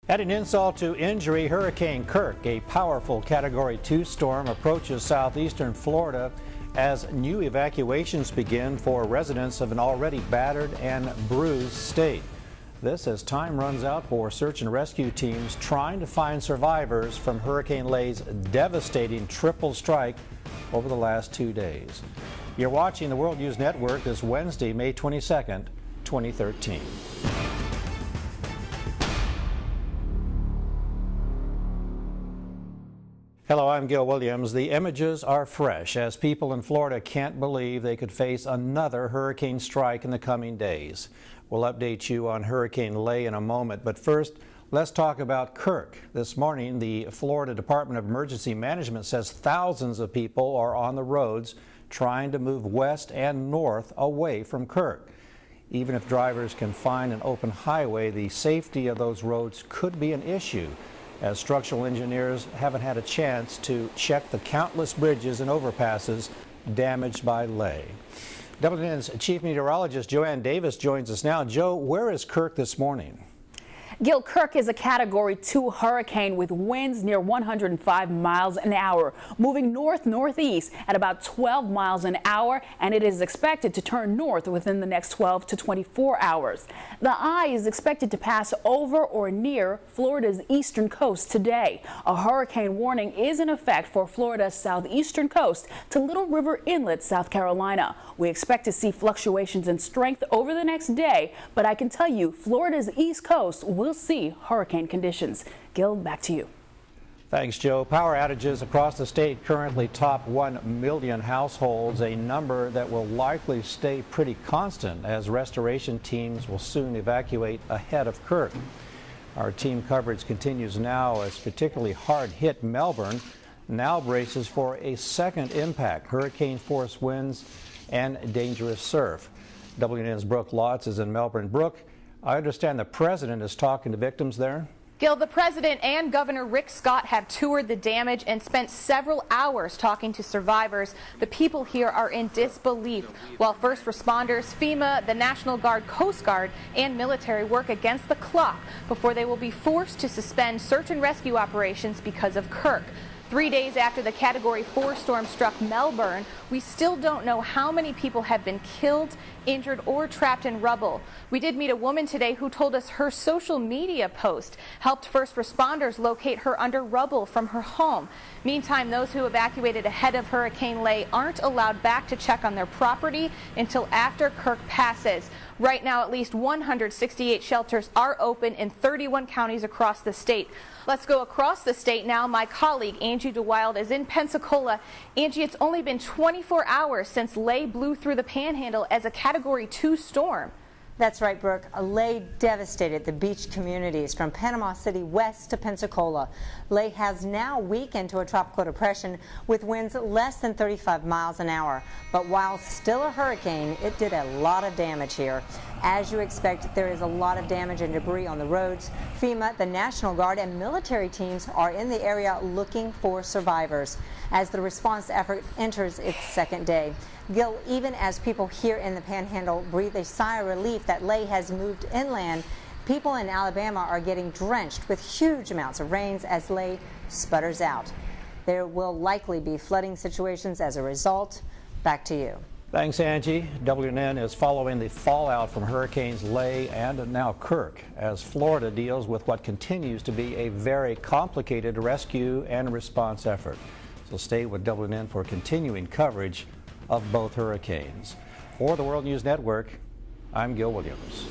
Adding insult to injury, Hurricane Kirk, a powerful Category 2 storm, approaches southeastern Florida as new evacuations begin for residents of an already battered and bruised state. This as time runs out for search and rescue teams trying to find survivors from Hurricane Lay's devastating triple strike over the last 2 days. You're watching the World News Network this Wednesday, May 22nd, 2013. Hello, I'm Gil Williams. The images are fresh as people in Florida can't believe they could face another hurricane strike in the coming days. We'll update you on Hurricane Lay in a moment, but first, let's talk about Kirk. This morning, the Florida Department of Emergency Management says thousands of people are on the roads trying to move west and north away from Kirk. Even if drivers can find an open highway, the safety of those roads could be an issue, as structural engineers haven't had a chance to check the countless bridges and overpasses damaged by Lay. WNN's chief meteorologist Joanne Davis joins us now. Joe, where is Kirk this morning? Gil, Kirk is a Category 2 hurricane with winds near 105 miles an hour, moving north-northeast at about 12 miles an hour, and it is expected to turn north within the next 12 to 24 hours. The eye is expected to pass over or near Florida's eastern coast today. A hurricane warning is in effect for Florida's southeastern coast to Little River Inlet, South Carolina. We expect to see fluctuations in strength over the next day, but I can tell you Florida's east coast will see hurricane conditions. Gil, back to you. Thanks, Joe. Power outages across the state currently top 1 million households, a number that will likely stay pretty constant as restoration teams will soon evacuate ahead of Kirk. Our team coverage continues now as particularly hard-hit Melbourne now braces for a second impact, hurricane-force winds and dangerous surf. WNN's Brooke Lotz is in Melbourne. Brooke, I understand the president is talking to victims there. Gil, the president and Governor Rick Scott have toured the damage and spent several hours talking to survivors. The people here are in disbelief, while first responders, FEMA, the National Guard, Coast Guard, and military work against the clock before they will be forced to suspend search and rescue operations because of Kirk. 3 days after the Category 4 storm struck Melbourne, we still don't know how many people have been killed, injured, or trapped in rubble. We did meet a woman today who told us her social media post helped first responders locate her under rubble from her home. Meantime, those who evacuated ahead of Hurricane Lay aren't allowed back to check on their property until after Kirk passes. Right now, at least 168 shelters are open in 31 counties across the state. Let's go across the state now. My colleague Angie DeWild is in Pensacola. Angie, it's only been 24 hours since Lay blew through the Panhandle as a Category 2 storm. That's right, Brooke. Lay devastated the beach communities from Panama City west to Pensacola. Lay has now weakened to a tropical depression with winds less than 35 miles an hour. But while still a hurricane, it did a lot of damage here. As you expect, there is a lot of damage and debris on the roads. FEMA, the National Guard, and military teams are in the area looking for survivors as the response effort enters its second day. Gil, even as people here in the Panhandle breathe a sigh of relief that Lay has moved inland, people in Alabama are getting drenched with huge amounts of rains as Lay sputters out. There will likely be flooding situations as a result. Back to you. Thanks, Angie. WNN is following the fallout from Hurricanes Lay and now Kirk as Florida deals with what continues to be a very complicated rescue and response effort. So stay with WNN for continuing coverage of both hurricanes. For the World News Network, I'm Gil Williams.